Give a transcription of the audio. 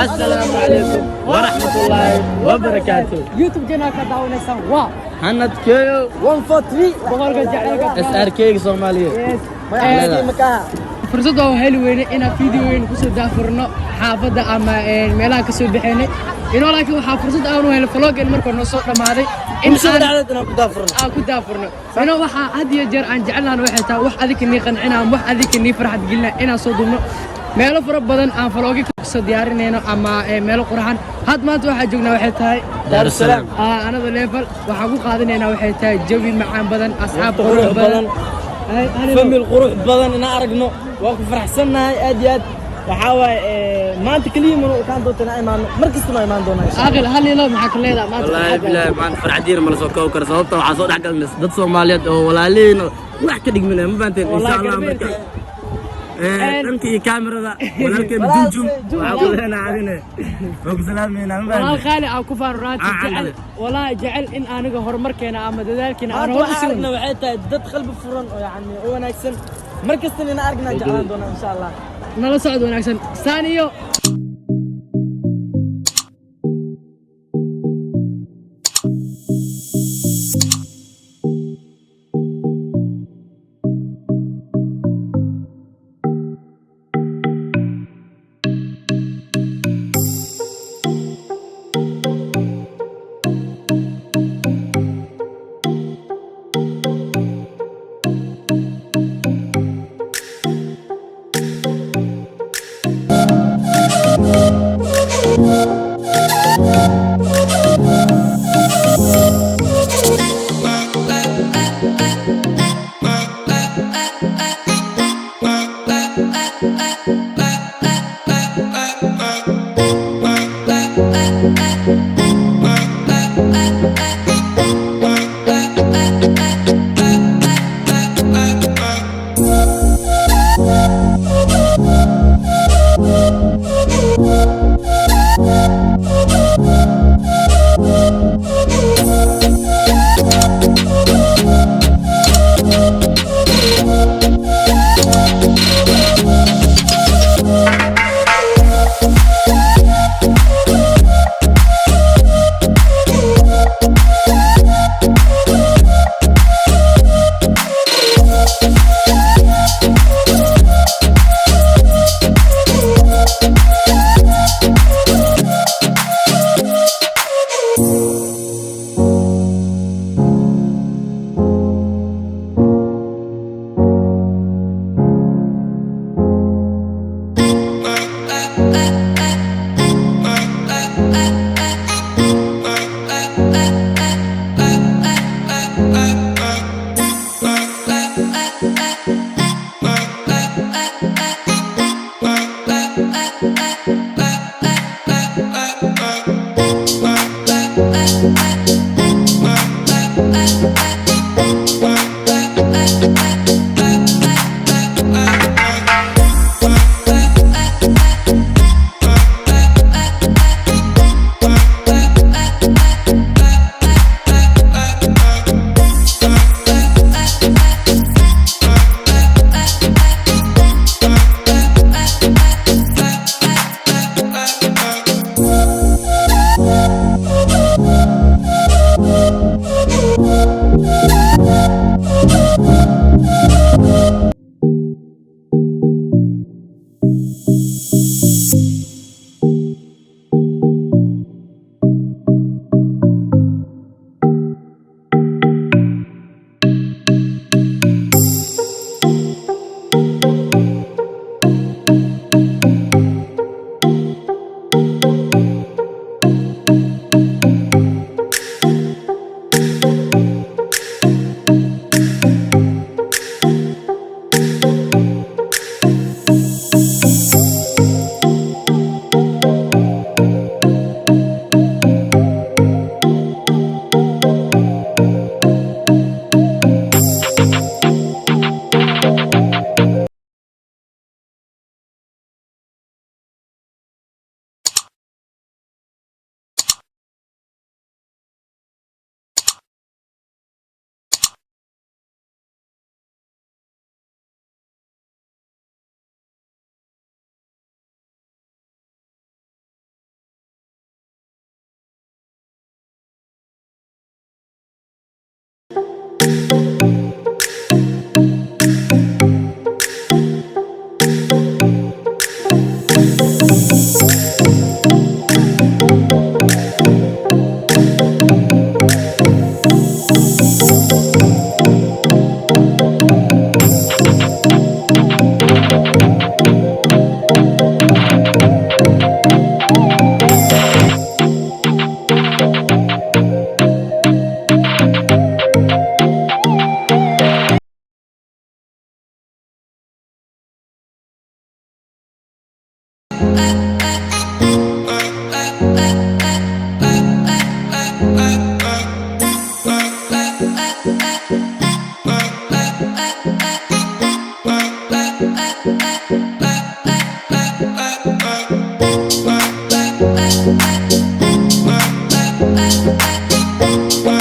السلام عليكم ورحمة الله وبركاته. يوتيوب جينا كداونا سوا حنت كيو 143 بقولك جعلك اس ار كي Soomaaliya. fursad oo heli weyne inaan fiidiyoyin ku soo daafurno xaafada ama meelaha ka soo bixinay inoo laakiin waxa fursad aan u helay vlog markii noo soo dhamaaday in soo dhacday ku daafurno inoo waxa had iyo jeer aan jecelnahay waxay tahay wax adiga ni qancinaa wax adiga ni farxad gelina inaan soo duubno meelo fara badan aan vlogga ku soo diyaarinayno ama meelo qurxan had maanta waxa joognaa waxay tahay Dar es Salaam anada level waxa ku qaadanaynaa waxay tahay jawi macaan badan asxaab qurux badan famil qurux badan ina aragno waa ku faraxsanahay aad iyo aad waxa waay maanta kaliya ma kaan doontaa imaan markasta ma imaan doonaa aqal hal ilo maxaa ka leedahay maanta wallahi billahi maanta farxadiir ma la soo koob karo sababta waxa soo dhax galnay dad Soomaaliyeed oo walaalihiin wax ka dhigmina ma baanteen insha Allah marka انتي كاميرا ولكن بنجم وعقولنا عادنا فوق سلامنا ما والله خالي او كفار راتب جعل والله جعل ان انا هرمركينا اما دادالكينا انا هو اسوي waxay tahay dad qalbi furan oo yaani wanaagsan markasta ina aragna jeclaan doona insha Allah nala socod wanaagsan saaniyo Why